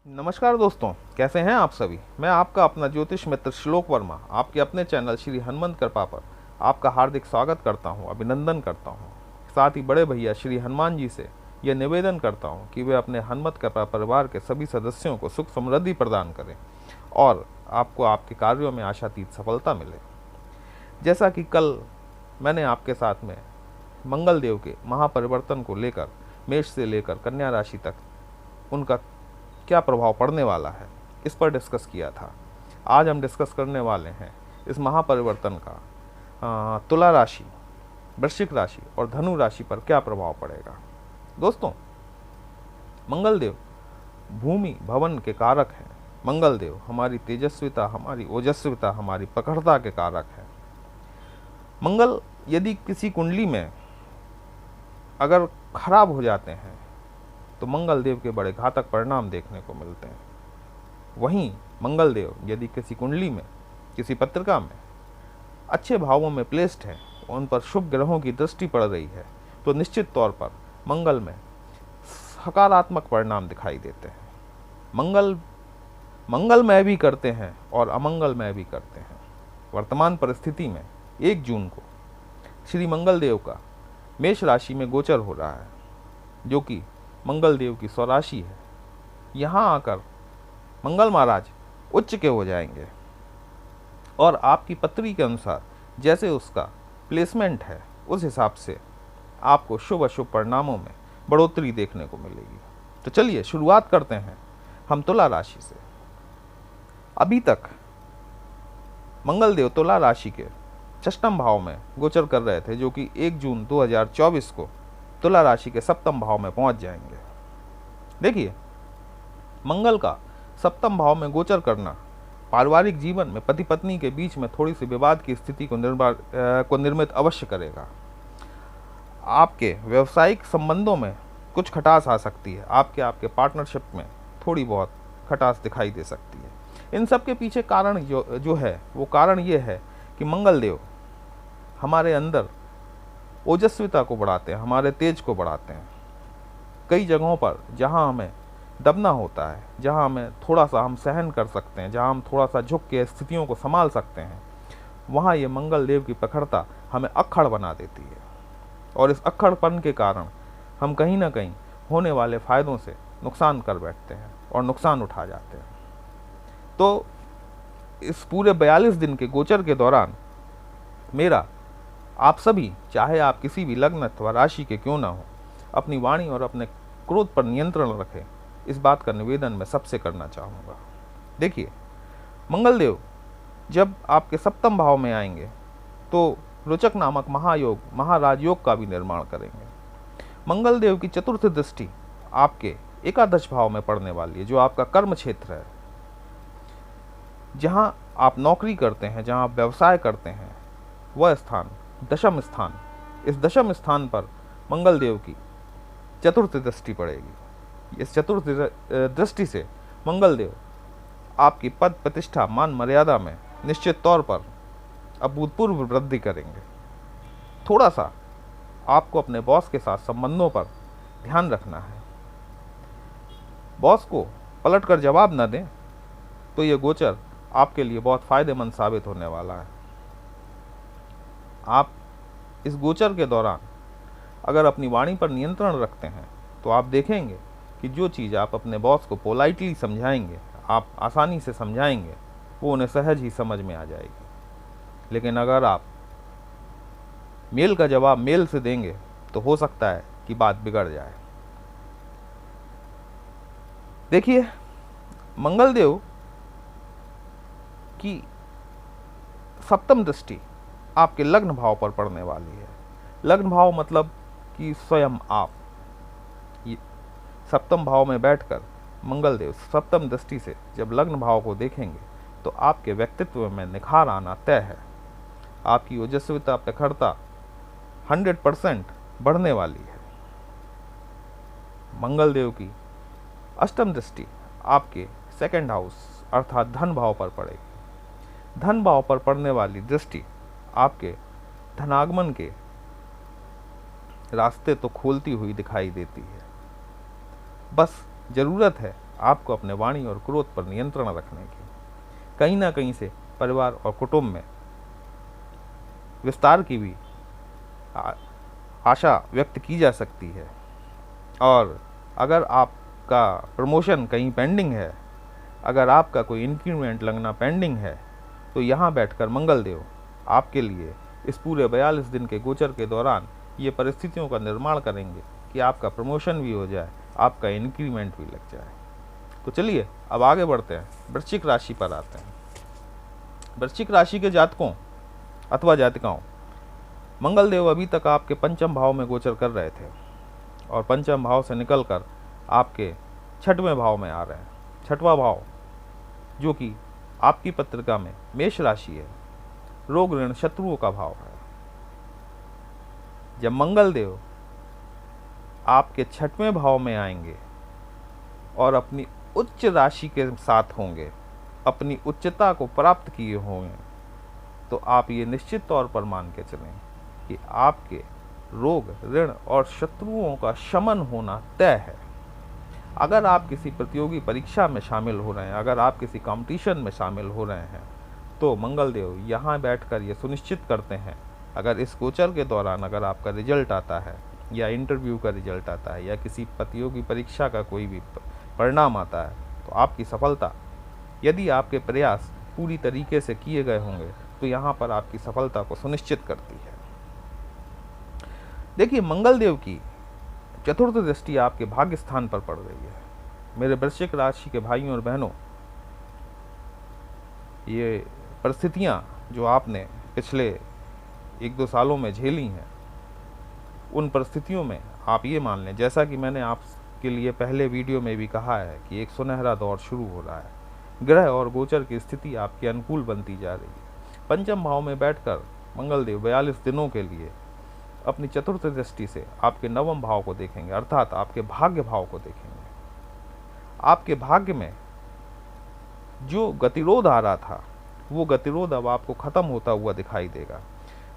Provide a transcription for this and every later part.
नमस्कार दोस्तों, कैसे हैं आप सभी। मैं आपका अपना ज्योतिष मित्र श्लोक वर्मा आपके अपने चैनल श्री हनुमंत कृपा पर आपका हार्दिक स्वागत करता हूं, अभिनंदन करता हूं। साथ ही बड़े भैया श्री हनुमान जी से यह निवेदन करता हूं कि वे अपने हनुमत कृपा परिवार के सभी सदस्यों को सुख समृद्धि प्रदान करें और आपको आपके कार्यों में आशातीत सफलता मिले। जैसा कि कल मैंने आपके साथ में मंगल देव के महापरिवर्तन को लेकर मेष से लेकर कन्या राशि तक उनका क्या प्रभाव पड़ने वाला है, इस पर डिस्कस किया था। आज हम डिस्कस करने वाले हैं इस महापरिवर्तन का तुला राशि, वृश्चिक राशि और धनु राशि पर क्या प्रभाव पड़ेगा। दोस्तों, मंगल देव भूमि भवन के कारक हैं। मंगल देव हमारी तेजस्विता, हमारी ओजस्विता, हमारी प्रखरता के कारक हैं। मंगल यदि किसी कुंडली में अगर खराब हो जाते हैं तो मंगल देव के बड़े घातक परिणाम देखने को मिलते हैं। वहीं मंगल देव यदि किसी कुंडली में, किसी पत्रिका में अच्छे भावों में प्लेस्ड है, उन पर शुभ ग्रहों की दृष्टि पड़ रही है, तो निश्चित तौर पर मंगल में सकारात्मक परिणाम दिखाई देते हैं। मंगलमय भी करते हैं और अमंगलमय भी करते हैं। वर्तमान परिस्थिति में 1 जून को श्री मंगल देव का मेष राशि में गोचर हो रहा है, जो कि मंगल देव की स्वराशि है। यहाँ आकर मंगल महाराज उच्च के हो जाएंगे और आपकी पत्री के अनुसार जैसे उसका प्लेसमेंट है, उस हिसाब से आपको शुभ अशुभ परिणामों में बढ़ोतरी देखने को मिलेगी। तो चलिए शुरुआत करते हैं हम तुला राशि से। अभी तक मंगल देव तुला राशि के 6म भाव में गोचर कर रहे थे, जो कि 1 जून 2024 को तुला राशि के 7म भाव में पहुंच जाएंगे। देखिए, मंगल का 7म भाव में गोचर करना पारिवारिक जीवन में पति पत्नी के बीच में थोड़ी सी विवाद की स्थिति को निर्मित अवश्य करेगा। आपके व्यवसायिक संबंधों में कुछ खटास आ सकती है। आपके पार्टनरशिप में थोड़ी बहुत खटास दिखाई दे सकती है। इन सब के पीछे कारण जो है वो कारण ये है कि मंगल देव हमारे अंदर ओजस्विता को बढ़ाते हैं, हमारे तेज को बढ़ाते हैं। कई जगहों पर जहां हमें दबना होता है, जहां हमें थोड़ा सा हम सहन कर सकते हैं, जहां हम थोड़ा सा झुक के स्थितियों को संभाल सकते हैं, वहां ये मंगल देव की प्रखरता हमें अक्खड़ बना देती है। और इस अक्खड़पन के कारण हम कहीं ना कहीं होने वाले फायदों से नुकसान कर बैठते हैं और नुकसान उठा जाते हैं। तो इस पूरे 42 दिन के गोचर के दौरान मेरा आप सभी, चाहे आप किसी भी लग्न अथवा राशि के क्यों ना हो, अपनी वाणी और अपने क्रोध पर नियंत्रण रखें। इस बात का निवेदन मैं सबसे करना चाहूँगा। देखिए, मंगल देव जब आपके 7म भाव में आएंगे तो रोचक नामक महायोग, महाराजयोग का भी निर्माण करेंगे। मंगल देव की 4th दृष्टि आपके एकादश भाव में पड़ने वाली है, जो आपका कर्म क्षेत्र है। जहाँ आप नौकरी करते हैं, जहाँ आप व्यवसाय करते हैं, वह स्थान 10म स्थान, इस 10म स्थान पर मंगल देव की 4th दृष्टि पड़ेगी। इस 4th दृष्टि से मंगल देव आपकी पद प्रतिष्ठा, मान मर्यादा में निश्चित तौर पर अभूतपूर्व वृद्धि करेंगे। थोड़ा सा आपको अपने बॉस के साथ संबंधों पर ध्यान रखना है। बॉस को पलट कर जवाब न दें तो ये गोचर आपके लिए बहुत फायदेमंद साबित होने वाला है। आप इस गोचर के दौरान अगर अपनी वाणी पर नियंत्रण रखते हैं तो आप देखेंगे कि जो चीज़ आप अपने बॉस को पोलाइटली समझाएंगे, आप आसानी से समझाएंगे, वो उन्हें सहज ही समझ में आ जाएगी। लेकिन अगर आप मेल का जवाब मेल से देंगे तो हो सकता है कि बात बिगड़ जाए। देखिए, मंगल देव की 7म दृष्टि आपके लग्न भाव पर पड़ने वाली है। लग्न भाव मतलब कि स्वयं आप। 7म भाव में बैठकर मंगल देव 7म दृष्टि से जब लग्न भाव को देखेंगे तो आपके व्यक्तित्व में निखार आना तय है। आपकी ओजस्विता, प्रखरता 100% बढ़ने वाली है। मंगल देव की 8म दृष्टि आपके 2nd हाउस अर्थात धन भाव पर पड़ेगी। धन भाव पर पड़ने वाली दृष्टि आपके धनागमन के रास्ते तो खोलती हुई दिखाई देती है। बस ज़रूरत है आपको अपने वाणी और क्रोध पर नियंत्रण रखने की। कहीं ना कहीं से परिवार और कुटुंब में विस्तार की भी आशा व्यक्त की जा सकती है। और अगर आपका प्रमोशन कहीं पेंडिंग है, अगर आपका कोई इंक्रीमेंट लगना पेंडिंग है, तो यहाँ बैठकर मंगल देव आपके लिए इस पूरे 42 दिन के गोचर के दौरान ये परिस्थितियों का निर्माण करेंगे कि आपका प्रमोशन भी हो जाए, आपका इंक्रीमेंट भी लग जाए। तो चलिए अब आगे बढ़ते हैं, वृश्चिक राशि पर आते हैं। वृश्चिक राशि के जातकों अथवा जातिकाओं, मंगल देव अभी तक आपके पंचम भाव में गोचर कर रहे थे और पंचम भाव से निकलकर आपके छठवें भाव में आ रहे हैं। छठवां भाव जो कि आपकी पत्रिका में मेष राशि है, रोग ऋण शत्रुओं का भाव है। जब मंगल देव आपके छठवें भाव में आएंगे और अपनी उच्च राशि के साथ होंगे, अपनी उच्चता को प्राप्त किए होंगे, तो आप ये निश्चित तौर पर मान के चलें कि आपके रोग ऋण और शत्रुओं का शमन होना तय है। अगर आप किसी प्रतियोगी परीक्षा में शामिल हो रहे हैं, अगर आप किसी कंपटीशन में शामिल हो रहे हैं, तो मंगल देव यहाँ बैठकर ये सुनिश्चित करते हैं, अगर इस गोचर के दौरान अगर आपका रिजल्ट आता है या इंटरव्यू का रिजल्ट आता है या किसी प्रतियोगी परीक्षा का कोई भी परिणाम आता है, तो आपकी सफलता, यदि आपके प्रयास पूरी तरीके से किए गए होंगे, तो यहाँ पर आपकी सफलता को सुनिश्चित करती है। देखिए, मंगल देव की चतुर्थ दृष्टि आपके भाग्य स्थान पर पड़ रही है। मेरे वृश्चिक राशि के भाइयों और बहनों, ये परिस्थितियां जो आपने पिछले 1-2 सालों में झेली हैं, उन परिस्थितियों में आप ये मान लें, जैसा कि मैंने आपके लिए पहले वीडियो में भी कहा है कि एक सुनहरा दौर शुरू हो रहा है। ग्रह और गोचर की स्थिति आपके अनुकूल बनती जा रही है। पंचम भाव में बैठकर मंगल देव 42 दिनों के लिए अपनी चतुर्थ दृष्टि से आपके नवम भाव को देखेंगे, अर्थात आपके भाग्य भाव को देखेंगे। आपके भाग्य में जो गतिरोध आ रहा था, वो गतिरोध अब आपको खत्म होता हुआ दिखाई देगा।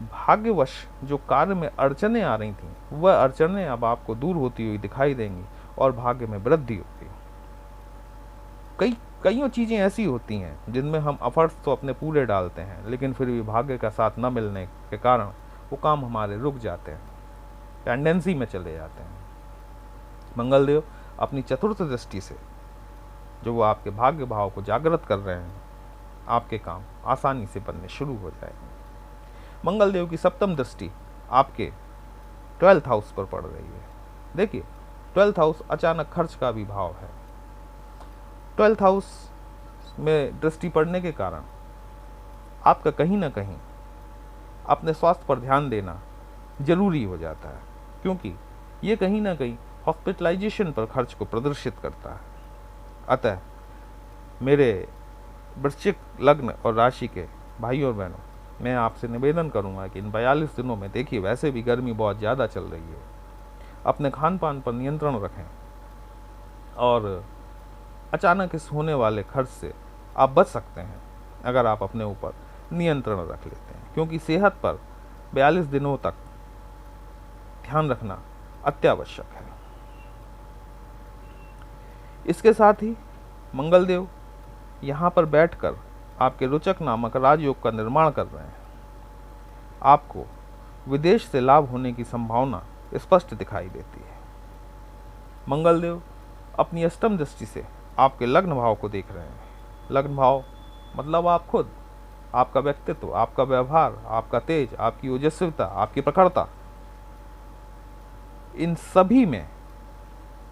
भाग्यवश जो कार्य में अड़चने आ रही थी, वह अड़चने अब आपको दूर होती हुई दिखाई देंगी और भाग्य में वृद्धि होगी। कईयों चीजें ऐसी होती हैं जिनमें हम एफर्ट्स तो अपने पूरे डालते हैं, लेकिन फिर भी भाग्य का साथ न मिलने के कारण वो काम हमारे रुक जाते हैं, टेंडेंसी में चले जाते हैं। मंगल देव अपनी चतुर्थ दृष्टि से जो वो आपके भाग्य भाव को जागृत कर रहे हैं, आपके काम आसानी से बनने शुरू हो जाएंगे। मंगल देव की सप्तम दृष्टि आपके 12th हाउस पर पड़ रही है। देखिए, 12th हाउस अचानक खर्च का भी भाव है। 12th हाउस में दृष्टि पड़ने के कारण आपका कहीं ना कहीं अपने स्वास्थ्य पर ध्यान देना जरूरी हो जाता है, क्योंकि ये कहीं ना कहीं हॉस्पिटलाइजेशन पर खर्च को प्रदर्शित करता है। अतः मेरे वृश्चिक लग्न और राशि के भाइयों और बहनों, मैं आपसे निवेदन करूंगा कि इन 42 दिनों में, देखिए वैसे भी गर्मी बहुत ज़्यादा चल रही है, अपने खान पान पर नियंत्रण रखें और अचानक इस होने वाले खर्च से आप बच सकते हैं अगर आप अपने ऊपर नियंत्रण रख लेते हैं, क्योंकि सेहत पर 42 दिनों तक ध्यान रखना अत्यावश्यक है। इसके साथ ही मंगल देव यहाँ पर बैठकर आपके रोचक नामक राजयोग का निर्माण कर रहे हैं। आपको विदेश से लाभ होने की संभावना स्पष्ट दिखाई देती है। मंगल देव अपनी अष्टम दृष्टि से आपके लग्न भाव को देख रहे हैं। लग्न भाव मतलब आप खुद, आपका व्यक्तित्व, आपका व्यवहार, आपका तेज, आपकी ओजस्विता, आपकी प्रखरता, इन सभी में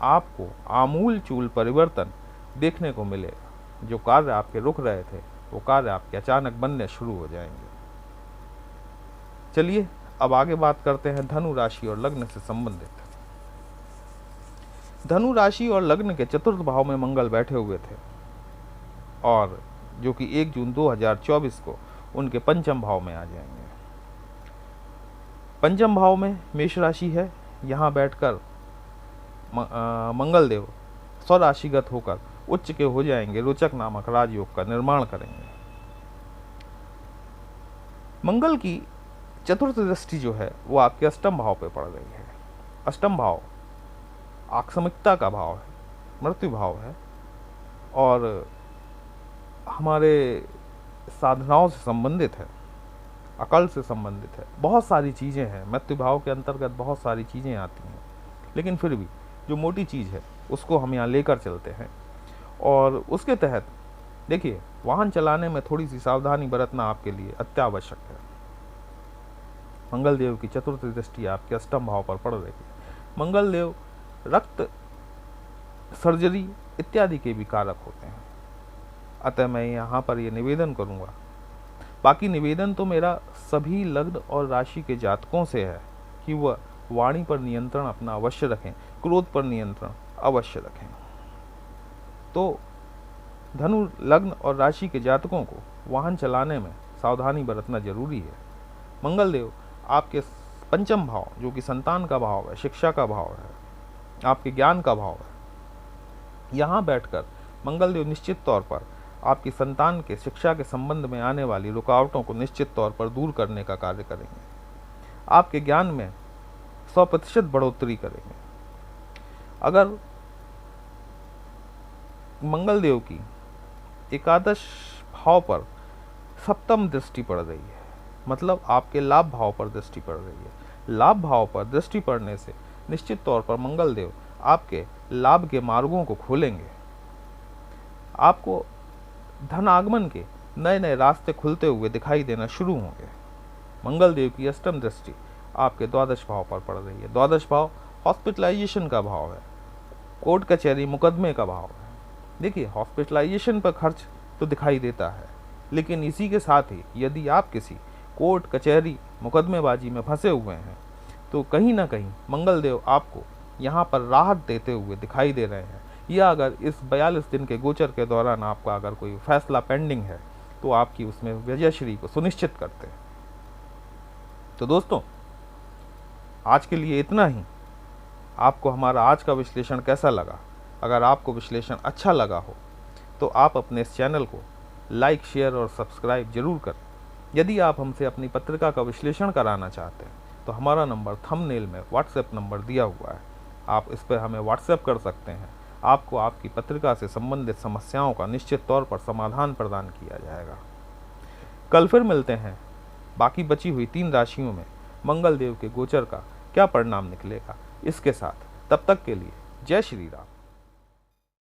आपको आमूल चूल परिवर्तन देखने को मिलेगा। जो कार्य आपके रुक रहे थे, वो कार्य आपके अचानक बनने शुरू हो जाएंगे। चलिए अब आगे बात करते हैं धनु राशि और लग्न से संबंधित। धनु राशि और लग्न के चतुर्थ भाव में मंगल बैठे हुए थे और जो कि 1 जून 2024 को उनके पंचम भाव में आ जाएंगे। पंचम भाव में मेष राशि है। यहाँ बैठकर मंगल देव स्वराशिगत होकर उच्च के हो जाएंगे, रोचक नामक राजयोग का निर्माण करेंगे। मंगल की चतुर्थ दृष्टि जो है वो आपके अष्टम भाव पे पड़ रही है। अष्टम भाव आकस्मिकता का भाव है, मृत्यु भाव है, और हमारे साधनाओं से संबंधित है, अकल से संबंधित है, बहुत सारी चीज़ें हैं। मृत्यु भाव के अंतर्गत बहुत सारी चीज़ें आती हैं, लेकिन फिर भी जो मोटी चीज़ है उसको हम यहाँ लेकर चलते हैं। और उसके तहत देखिए, वाहन चलाने में थोड़ी सी सावधानी बरतना आपके लिए अत्यावश्यक है। मंगल देव की चतुर्थ दृष्टि आपके अष्टम भाव पर पड़ रही है। मंगल देव रक्त, सर्जरी इत्यादि के भी कारक होते हैं। अतः मैं यहाँ पर ये निवेदन करूँगा, बाकी निवेदन तो मेरा सभी लग्न और राशि के जातकों से है कि वह वाणी पर नियंत्रण अपना अवश्य रखें, क्रोध पर नियंत्रण अवश्य रखें। तो धनु लग्न और राशि के जातकों को वाहन चलाने में सावधानी बरतना जरूरी है। मंगल देव आपके पंचम भाव, जो कि संतान का भाव है, शिक्षा का भाव है, आपके ज्ञान का भाव है, यहाँ बैठकर मंगल देव निश्चित तौर पर आपकी संतान के शिक्षा के संबंध में आने वाली रुकावटों को निश्चित तौर पर दूर करने का कार्य करेंगे। आपके ज्ञान में 100% बढ़ोतरी करेंगे। अगर मंगल देव की एकादश भाव पर सप्तम दृष्टि पड़ रही है, मतलब आपके लाभ भाव पर दृष्टि पड़ रही है। लाभ भाव पर दृष्टि पड़ने से निश्चित तौर पर मंगल देव आपके लाभ के मार्गों को खोलेंगे। आपको धन आगमन के नए नए रास्ते खुलते हुए दिखाई देना शुरू होंगे। मंगल देव की अष्टम दृष्टि आपके द्वादश भाव पर पड़ रही है। द्वादश भाव हॉस्पिटलाइजेशन का भाव है, कोर्ट कचहरी मुकदमे का भाव है। देखिए, हॉस्पिटलाइजेशन पर खर्च तो दिखाई देता है, लेकिन इसी के साथ ही यदि आप किसी कोर्ट कचहरी मुकदमेबाजी में फंसे हुए हैं तो कहीं ना कहीं मंगल देव आपको यहाँ पर राहत देते हुए दिखाई दे रहे हैं। या अगर इस 42 दिन के गोचर के दौरान आपका अगर कोई फैसला पेंडिंग है तो आपकी उसमें विजयश्री को सुनिश्चित करते हैं। तो दोस्तों, आज के लिए इतना ही। आपको हमारा आज का विश्लेषण कैसा लगा? अगर आपको विश्लेषण अच्छा लगा हो तो आप अपने इस चैनल को लाइक, शेयर और सब्सक्राइब जरूर करें। यदि आप हमसे अपनी पत्रिका का विश्लेषण कराना चाहते हैं तो हमारा नंबर थंबनेल में व्हाट्सएप नंबर दिया हुआ है, आप इस पर हमें व्हाट्सएप कर सकते हैं। आपको आपकी पत्रिका से संबंधित समस्याओं का निश्चित तौर पर समाधान प्रदान किया जाएगा। कल फिर मिलते हैं। बाकी बची हुई 3 राशियों में मंगल देव के गोचर का क्या परिणाम निकलेगा, इसके साथ। तब तक के लिए जय श्री राम।